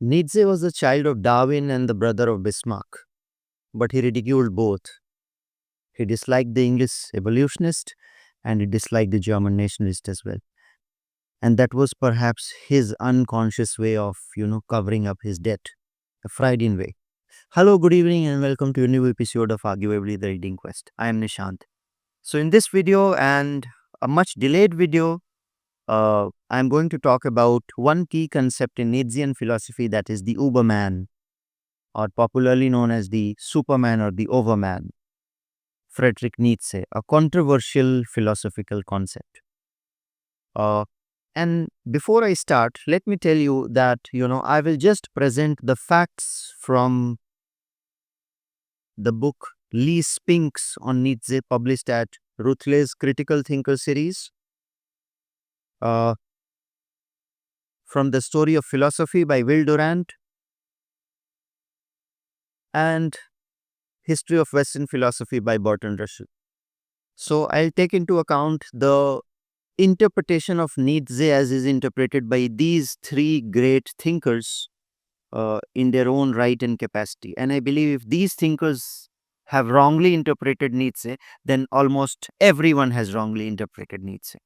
Nietzsche was the child of Darwin and the brother of Bismarck, but he ridiculed both. He disliked the English evolutionist and he disliked the German nationalist as well. And that was perhaps his unconscious way of, covering up his debt, a Freudian way. Hello, good evening, and welcome to a new episode of Arguably the Reading Quest. I am Nishant. So, in this video and a much delayed video, I'm going to talk about one key concept in Nietzschean philosophy, that is the Überman, or popularly known as the Superman or the Overman. Friedrich Nietzsche, a controversial philosophical concept. And before I start, let me tell you that, I will just present the facts from the book Lee Spinks on Nietzsche, published at Ruthless Critical Thinker series. From The Story of Philosophy by Will Durant, and History of Western Philosophy by Bertrand Russell. So I'll take into account the interpretation of Nietzsche as is interpreted by these three great thinkers in their own right and capacity. And I believe if these thinkers have wrongly interpreted Nietzsche, then almost everyone has wrongly interpreted Nietzsche.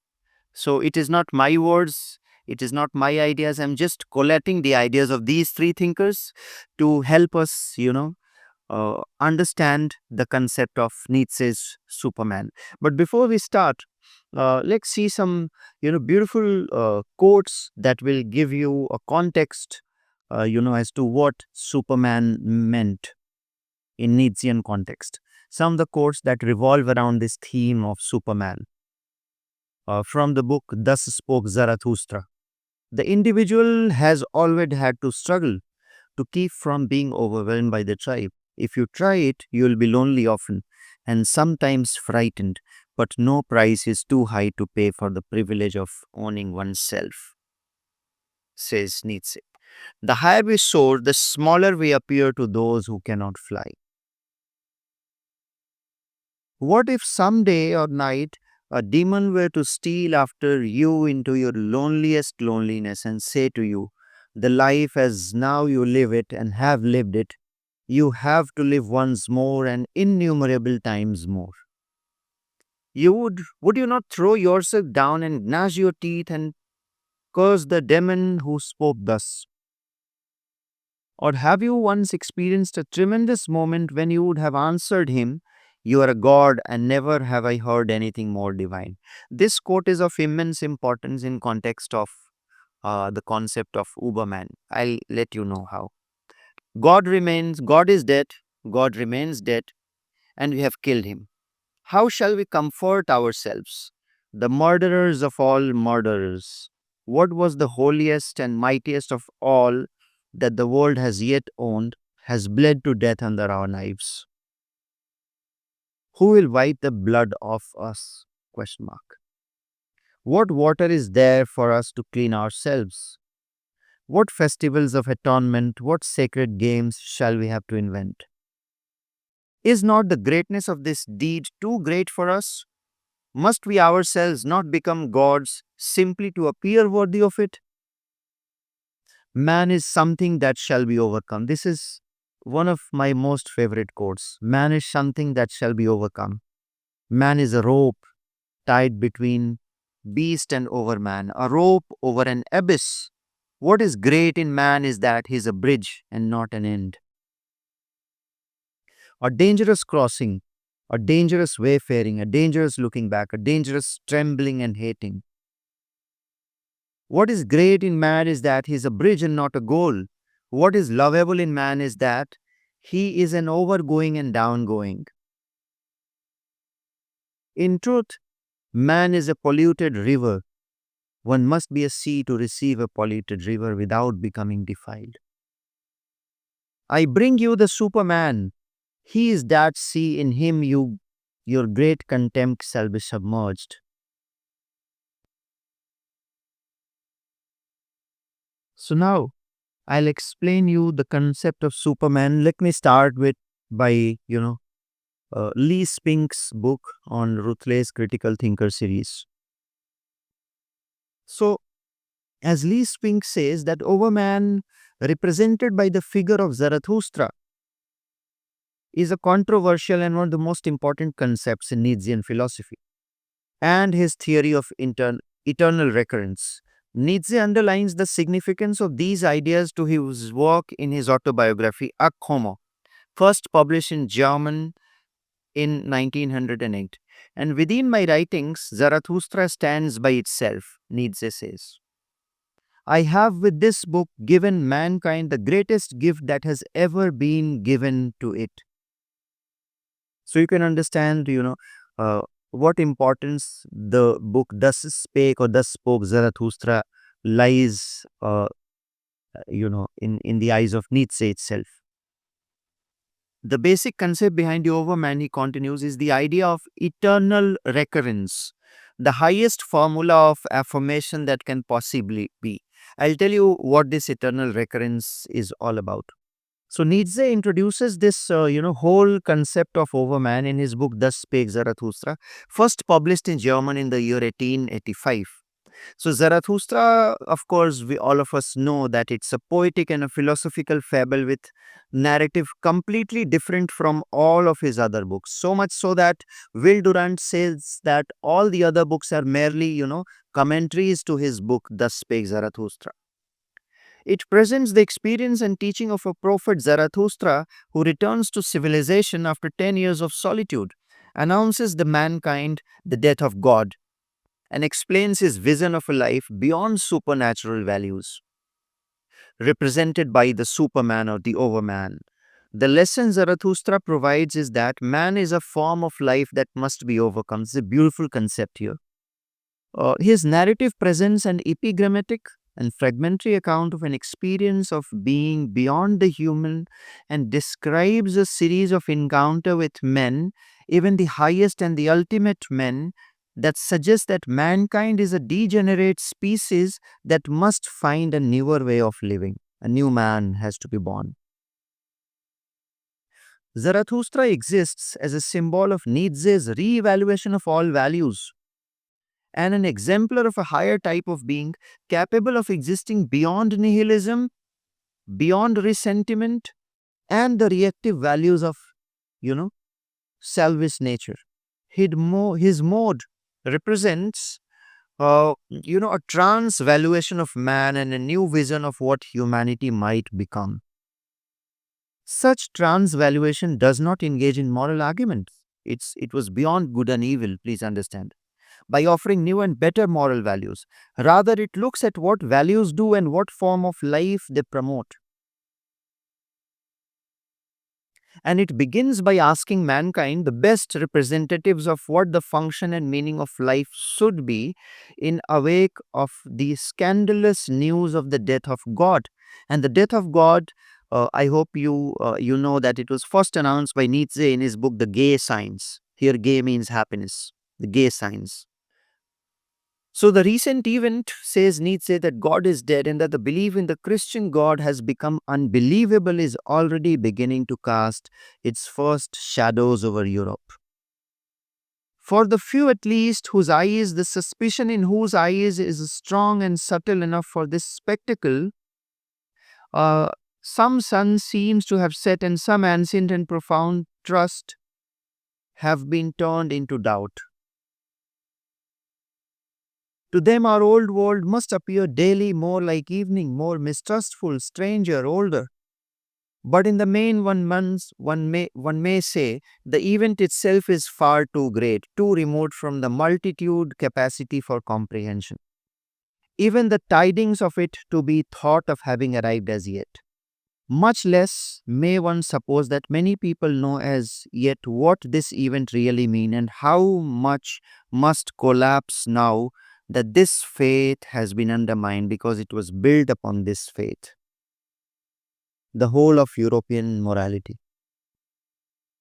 So it is not my words, it is not my ideas. I'm just collating the ideas of these three thinkers to help us, understand the concept of Nietzsche's Superman. But before we start, let's see some, beautiful quotes that will give you a context, as to what Superman meant in Nietzschean context. Some of the quotes that revolve around this theme of Superman. From the book Thus Spoke Zarathustra. The individual has always had to struggle to keep from being overwhelmed by the tribe. If you try it, you will be lonely often and sometimes frightened, but no price is too high to pay for the privilege of owning oneself, says Nietzsche. The higher we soar, the smaller we appear to those who cannot fly. What if someday or night a demon were to steal after you into your loneliest loneliness and say to you, the life as now you live it and have lived it, you have to live once more and innumerable times more. Would you not throw yourself down and gnash your teeth and curse the demon who spoke thus? Or have you once experienced a tremendous moment when you would have answered him, you are a god, and never have I heard anything more divine? This quote is of immense importance in context of the concept of Uberman. I'll let you know how. God is dead, God remains dead, and we have killed him. How shall we comfort ourselves? The murderers of all murderers. What was the holiest and mightiest of all that the world has yet owned has bled to death under our knives? Who will wipe the blood off us? Question mark. What water is there for us to clean ourselves? What festivals of atonement, what sacred games shall we have to invent? Is not the greatness of this deed too great for us? Must we ourselves not become gods simply to appear worthy of it? Man is something that shall be overcome. This is one of my most favorite quotes. Man is something that shall be overcome. Man is a rope tied between beast and overman, a rope over an abyss. What is great in man is that he is a bridge and not an end. A dangerous crossing, a dangerous wayfaring, a dangerous looking back, a dangerous trembling and hating. What is great in man is that he is a bridge and not a goal. What is lovable in man is that he is an overgoing and downgoing. In truth, man is a polluted river. One must be a sea to receive a polluted river without becoming defiled. I bring you the Superman. He is that sea, in him your great contempt shall be submerged. So now, I'll explain you the concept of Superman. Let me start with by, Lee Spink's book on Ruthless Critical Thinker series. So, As Lee Spink says, that Overman, represented by the figure of Zarathustra, is a controversial and one of the most important concepts in Nietzschean philosophy and his theory of eternal recurrence. Nietzsche underlines the significance of these ideas to his work in his autobiography, Ach Homo, first published in German in 1908. And within my writings, Zarathustra stands by itself, Nietzsche says. I have with this book given mankind the greatest gift that has ever been given to it. So you can understand, uh, what importance the book Thus Spake or Thus Spoke Zarathustra lies, in the eyes of Nietzsche itself. The basic concept behind the Overman, he continues, is the idea of eternal recurrence, the highest formula of affirmation that can possibly be. I'll tell you what this eternal recurrence is all about. So Nietzsche introduces this, whole concept of Overman in his book Thus Spake Zarathustra, first published in German in the year 1885. So Zarathustra, of course, we all of us know that it's a poetic and a philosophical fable with narrative completely different from all of his other books. So much so that Will Durant says that all the other books are merely, commentaries to his book Thus Spake Zarathustra. It presents the experience and teaching of a prophet Zarathustra who returns to civilization after 10 years of solitude, announces the mankind the death of God, and explains his vision of a life beyond supernatural values, represented by the Superman or the Overman. The lesson Zarathustra provides is that man is a form of life that must be overcome. It's a beautiful concept here. His narrative presents an epigrammatic and fragmentary account of an experience of being beyond the human and describes a series of encounter with men, even the highest and the ultimate men, that suggest that mankind is a degenerate species that must find a newer way of living. A new man has to be born. Zarathustra exists as a symbol of Nietzsche's re-evaluation of all values and an exemplar of a higher type of being capable of existing beyond nihilism, beyond resentment, and the reactive values of, you know, selfish nature. His mode represents, a transvaluation of man and a new vision of what humanity might become. Such transvaluation does not engage in moral arguments. It was beyond good and evil, please understand, by offering new and better moral values. Rather, it looks at what values do and what form of life they promote. And it begins by asking mankind, the best representatives of what the function and meaning of life should be, in awake of the scandalous news of the death of God. And the death of God, I hope you know that it was first announced by Nietzsche in his book The Gay Signs. Here, gay means happiness. The Gay Signs. So the recent event, says Nietzsche, that God is dead and that the belief in the Christian God has become unbelievable is already beginning to cast its first shadows over Europe. For the few at least whose eyes, the suspicion in whose eyes is strong and subtle enough for this spectacle, uh, some sun seems to have set and some ancient and profound trust have been turned into doubt. To them, our old world must appear daily more like evening, more mistrustful, stranger, older. But in the main, one may say the event itself is far too great, too remote from the multitude capacity for comprehension. Even the tidings of it to be thought of having arrived as yet. Much less may one suppose that many people know as yet what this event really means and how much must collapse now that this faith has been undermined because it was built upon this faith, the whole of European morality.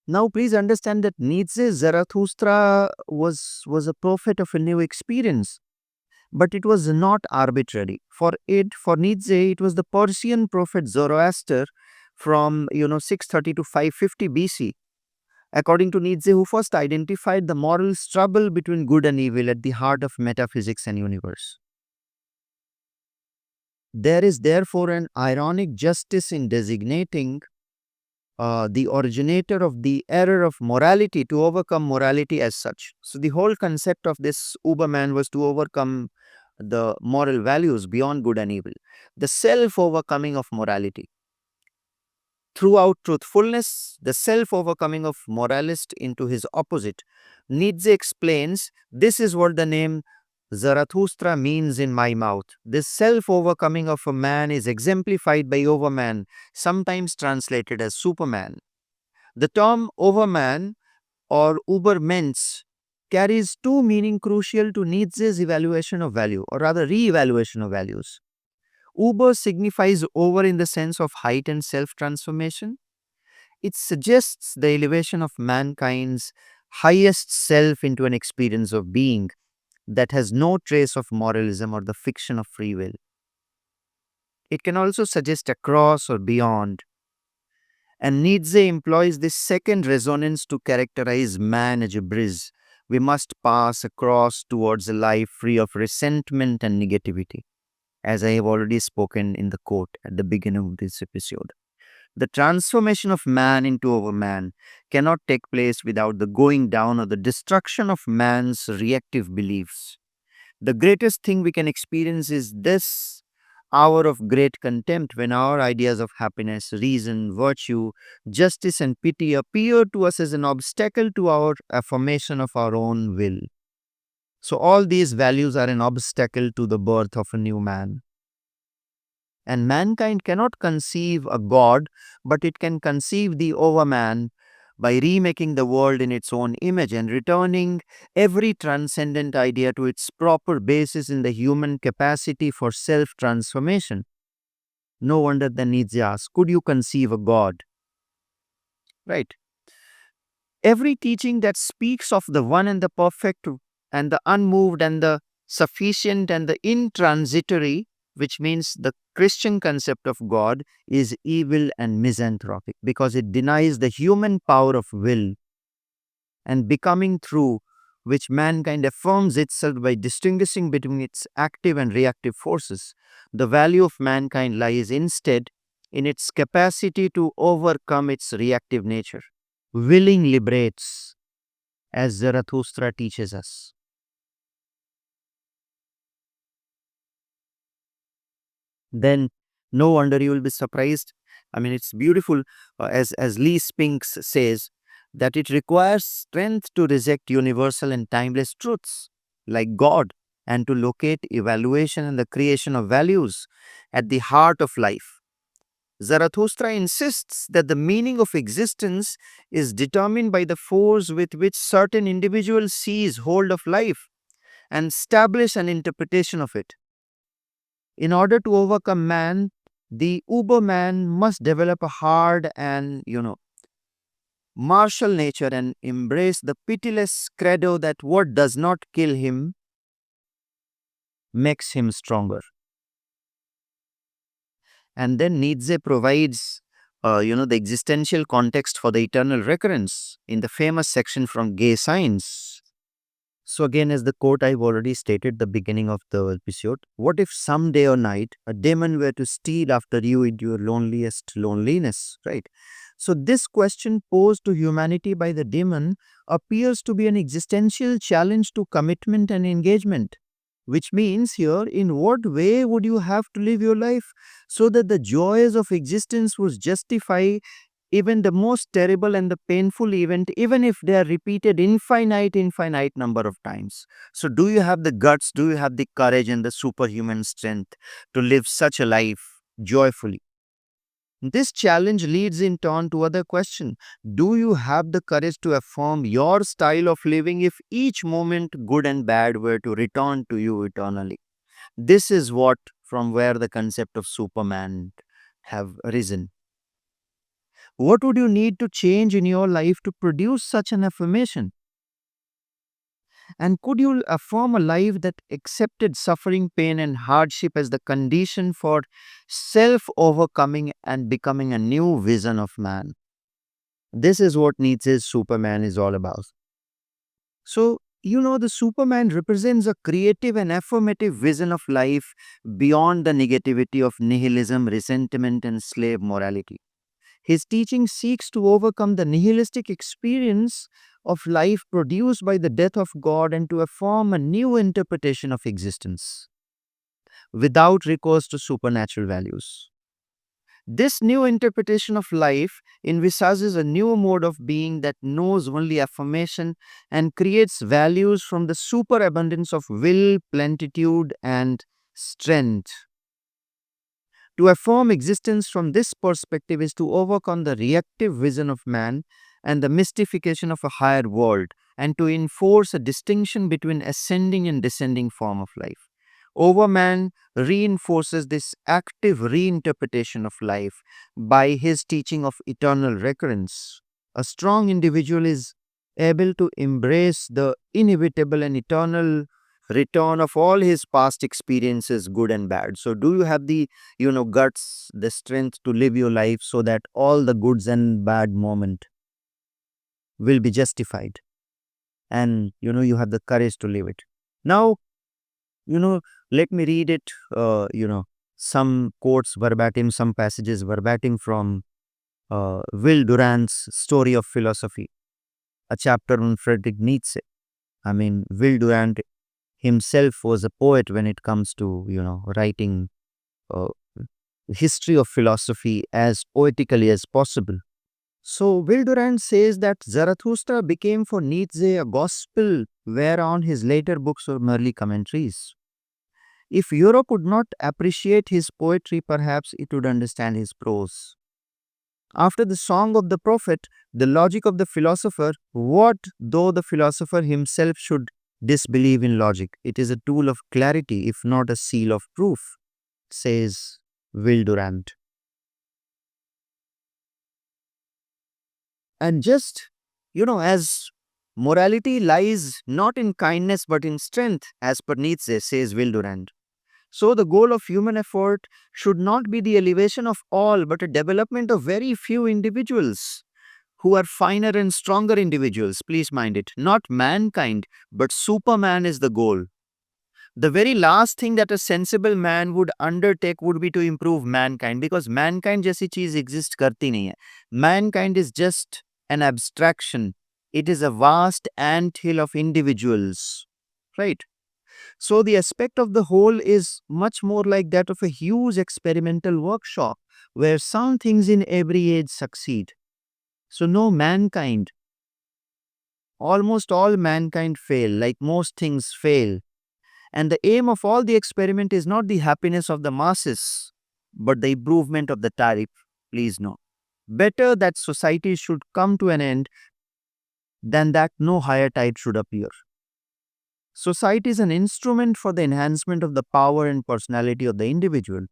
Now, please understand that Nietzsche's Zarathustra was a prophet of a new experience, but it was not arbitrary. For Nietzsche, it was the Persian prophet Zoroaster from 630 to 550 BC. According to Nietzsche, who first identified the moral struggle between good and evil at the heart of metaphysics and universe. There is therefore an ironic justice in designating the originator of the error of morality to overcome morality as such. So, the whole concept of this Uberman was to overcome the moral values beyond good and evil, the self overcoming of morality. Throughout truthfulness, the self overcoming of moralist into his opposite. Nietzsche explains this is what the name Zarathustra means in my mouth. This self overcoming of a man is exemplified by Overman, sometimes translated as Superman. The term Overman or Übermensch carries two meaning crucial to Nietzsche's evaluation of value, or rather re-evaluation of values. Uber signifies over in the sense of height and self-transformation. It suggests the elevation of mankind's highest self into an experience of being that has no trace of moralism or the fiction of free will. It can also suggest across or beyond, and Nietzsche employs this second resonance to characterize man as a bridge. We must pass across towards a life free of resentment and negativity, as I have already spoken in the quote at the beginning of this episode. The transformation of man into overman cannot take place without the going down or the destruction of man's reactive beliefs. The greatest thing we can experience is this hour of great contempt when our ideas of happiness, reason, virtue, justice, and pity appear to us as an obstacle to our affirmation of our own will. So, all these values are an obstacle to the birth of a new man. And mankind cannot conceive a God, but it can conceive the overman by remaking the world in its own image and returning every transcendent idea to its proper basis in the human capacity for self transformation. No wonder the Nietzsche asks, could you conceive a God? Right. Every teaching that speaks of the one and the perfect and the unmoved and the sufficient and the intransitory, which means the Christian concept of God, is evil and misanthropic because it denies the human power of will and becoming through which mankind affirms itself by distinguishing between its active and reactive forces. The value of mankind lies instead in its capacity to overcome its reactive nature. Willing liberates, as Zarathustra teaches us. Then no wonder you will be surprised. I mean, it's beautiful, as Lee Spinks says, that it requires strength to reject universal and timeless truths like God and to locate evaluation and the creation of values at the heart of life. Zarathustra insists that the meaning of existence is determined by the force with which certain individuals seize hold of life and establish an interpretation of it. In order to overcome man, the Uberman must develop a hard and, martial nature and embrace the pitiless credo that what does not kill him makes him stronger. And then Nietzsche provides, the existential context for the eternal recurrence in the famous section from Gay Science. So again, as the quote I've already stated at the beginning of the episode, what if some day or night a demon were to steal after you in your loneliest loneliness, right? So this question posed to humanity by the demon appears to be an existential challenge to commitment and engagement. Which means here, in what way would you have to live your life so that the joys of existence would justify even the most terrible and the painful event, even if they are repeated infinite number of times? So do you have the guts, do you have the courage and the superhuman strength to live such a life joyfully? This challenge leads in turn to other question. Do you have the courage to affirm your style of living if each moment, good and bad, were to return to you eternally? This is what from where the concept of Superman have arisen. What would you need to change in your life to produce such an affirmation? And could you affirm a life that accepted suffering, pain, and hardship as the condition for self overcoming and becoming a new vision of man? This is what Nietzsche's Superman is all about. So, The Superman represents a creative and affirmative vision of life beyond the negativity of nihilism, resentment, and slave morality. His teaching seeks to overcome the nihilistic experience of life produced by the death of God and to affirm a new interpretation of existence without recourse to supernatural values. This new interpretation of life envisages a new mode of being that knows only affirmation and creates values from the superabundance of will, plentitude, and strength. To affirm existence from this perspective is to overcome the reactive vision of man and the mystification of a higher world, and to enforce a distinction between ascending and descending form of life. Overman reinforces this active reinterpretation of life by his teaching of eternal recurrence. A strong individual is able to embrace the inevitable and eternal return of all his past experiences, good and bad. So, do you have the guts, the strength to live your life so that all the goods and bad moment will be justified, and you have the courage to live it? Now, you know let me read it, some quotes verbatim, some passages verbatim from Will Durant's Story of Philosophy, a chapter on Friedrich Nietzsche. I mean, Will Durant himself was a poet when it comes to writing uh, history of philosophy as poetically as possible. So, Will Durant says that Zarathustra became for Nietzsche a gospel, whereon his later books were merely commentaries. If Europe would not appreciate his poetry, perhaps it would understand his prose. After the Song of the Prophet, the logic of the philosopher, what though the philosopher himself should disbelieve in logic? It is a tool of clarity, if not a seal of proof, says Will Durant. And just, as morality lies not in kindness but in strength, as per Nietzsche, says Will Durant. So, the goal of human effort should not be the elevation of all, but a development of very few individuals who are finer and stronger individuals. Please mind it. Not mankind, but Superman is the goal. The very last thing that a sensible man would undertake would be to improve mankind, because mankind जैसी चीज exist करती नहीं है. Mankind is just an abstraction. It is a vast anthill of individuals, right? So the aspect of the whole is much more like that of a huge experimental workshop where some things in every age succeed. So no mankind, almost all mankind fail, like most things fail. And the aim of all the experiment is not the happiness of the masses, but the improvement of the tariff. Please know. Better that society should come to an end than that no higher tide should appear. Society is an instrument for the enhancement of the power and personality of the individual.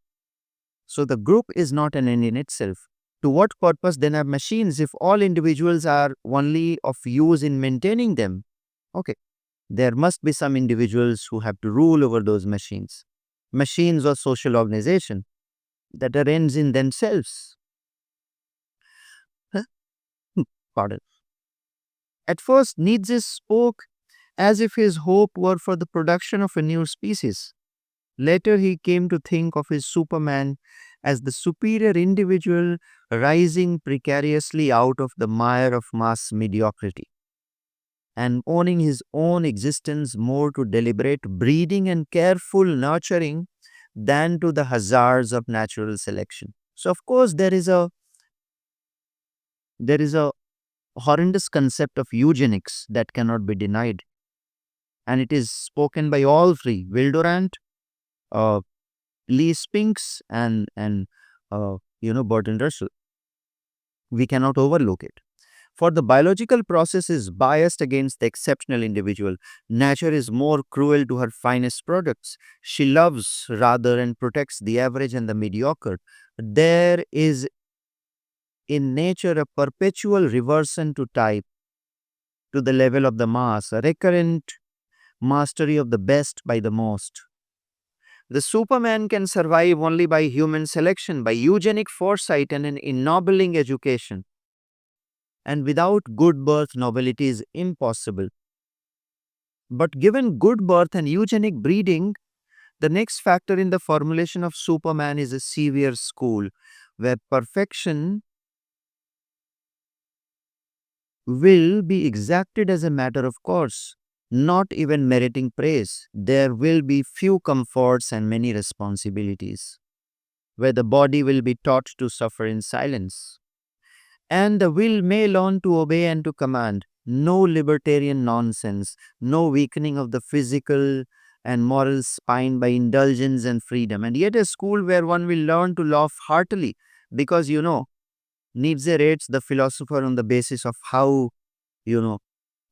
So the group is not an end in itself. To what purpose then are machines if all individuals are only of use in maintaining them? Okay. There must be some individuals who have to rule over those machines. Machines or social organization that are ends in themselves. Huh? Pardon. At first, Nietzsche spoke as if his hope were for the production of a new species. Later, he came to think of his Superman as the superior individual rising precariously out of the mire of mass mediocrity and owning his own existence more to deliberate breeding and careful nurturing than to the hazards of natural selection. So, of course, there is a horrendous concept of eugenics that cannot be denied, and it is spoken by all three: Will Durant, uh, Lee Spinks, and Burton Russell. We cannot overlook it. For the biological process is biased against the exceptional individual. Nature is more cruel to her finest products. She loves rather and protects the average and the mediocre. There is in nature a perpetual reversion to type, to the level of the mass, a recurrent mastery of the best by the most. The Superman can survive only by human selection, by eugenic foresight and an ennobling education. And without good birth, nobility is impossible. But given good birth and eugenic breeding, the next factor in the formulation of Superman is a severe school where perfection will be exacted as a matter of course, not even meriting praise. There will be few comforts and many responsibilities, where the body will be taught to suffer in silence, and the will may learn to obey and to command. No libertarian nonsense, no weakening of the physical and moral spine by indulgence and freedom, and yet a school where one will learn to laugh heartily, because Nietzsche rates the philosopher on the basis of how you know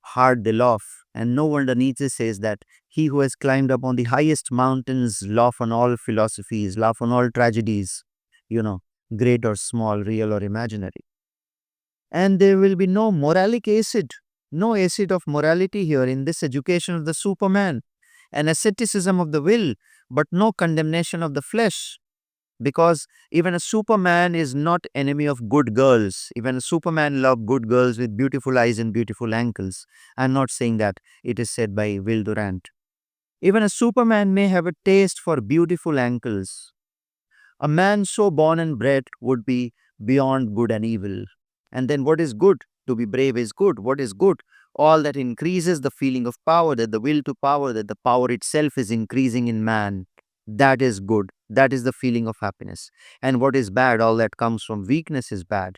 hard they laugh. And no wonder Nietzsche says that he who has climbed up on the highest mountains laugh on all philosophies, laugh on all tragedies, you know, great or small, real or imaginary. And there will be no moralic acid, no acid of morality here in this education of the Superman, an asceticism of the will, but no condemnation of the flesh. Because even a Superman is not enemy of good girls. Even a Superman love good girls with beautiful eyes and beautiful ankles. I'm not saying that. It is said by Will Durant. Even a Superman may have a taste for beautiful ankles. A man so born and bred would be beyond good and evil. And then what is good? To be brave is good. What is good? All that increases the feeling of power, that the will to power, that the power itself is increasing in man. That is good. That is the feeling of happiness. And what is bad? All that comes from weakness is bad.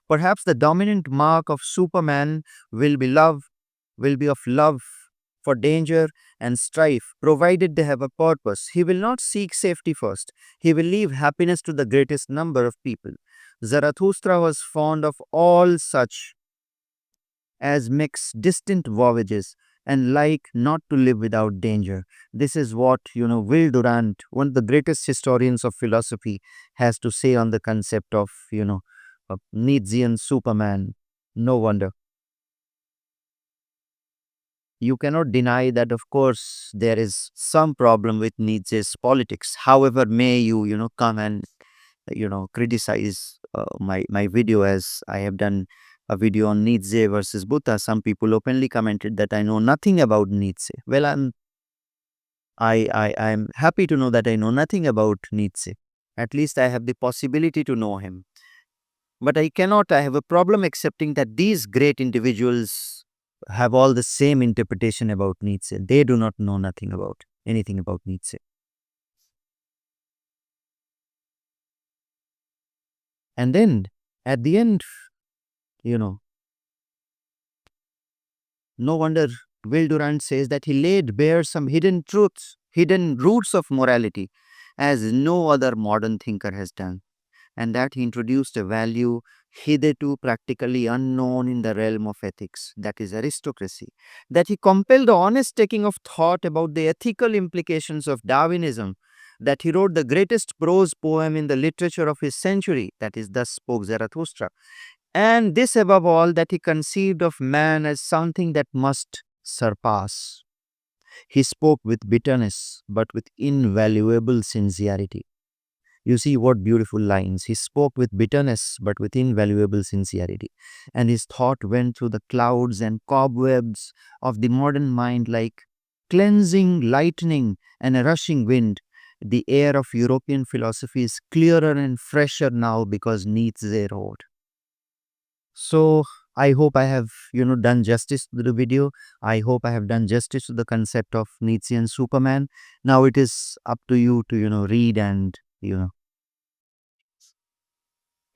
Perhaps the dominant mark of Superman will be love, will be of love for danger and strife, provided they have a purpose. He will not seek safety first. He will leave happiness to the greatest number of people. Zarathustra was fond of all such as mix distant voyages and like not to live without danger. This is what, Will Durant, one of the greatest historians of philosophy, has to say on the concept of, a Nietzschean Superman. No wonder. You cannot deny that, of course, there is some problem with Nietzsche's politics. However, may you, come and, criticize my video, as I have done a video on Nietzsche versus Buddha. Some people openly commented that I know nothing about Nietzsche. Well, I'm happy to know that I know nothing about Nietzsche. At least I have the possibility to know him. But I have a problem accepting that these great individuals have all the same interpretation about Nietzsche. They do not know nothing about anything about Nietzsche. And then at the end, you know, no wonder Will Durant says that he laid bare some hidden truths, hidden roots of morality, as no other modern thinker has done, and that he introduced a value hitherto practically unknown in the realm of ethics, that is aristocracy, that he compelled the honest taking of thought about the ethical implications of Darwinism, that he wrote the greatest prose poem in the literature of his century, that is, thus spoke Zarathustra, and this above all, that he conceived of man as something that must surpass. He spoke with bitterness, but with invaluable sincerity. You see what beautiful lines. He spoke with bitterness, but with invaluable sincerity. And his thought went through the clouds and cobwebs of the modern mind like cleansing lightning and a rushing wind. The air of European philosophy is clearer and fresher now because Nietzsche wrote. So I hope I have, done justice to the video. I hope I have done justice to the concept of Nietzschean Superman. Now it is up to you to, read and,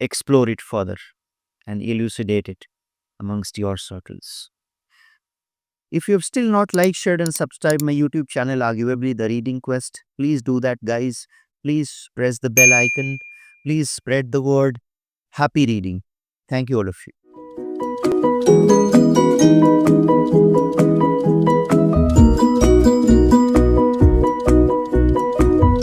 explore it further and elucidate it amongst your circles. If you have still not liked, shared, and subscribed my YouTube channel, arguably The Reading Quest, please do that, guys. Please press the bell icon. Please spread the word. Happy reading. Thank you, all of you.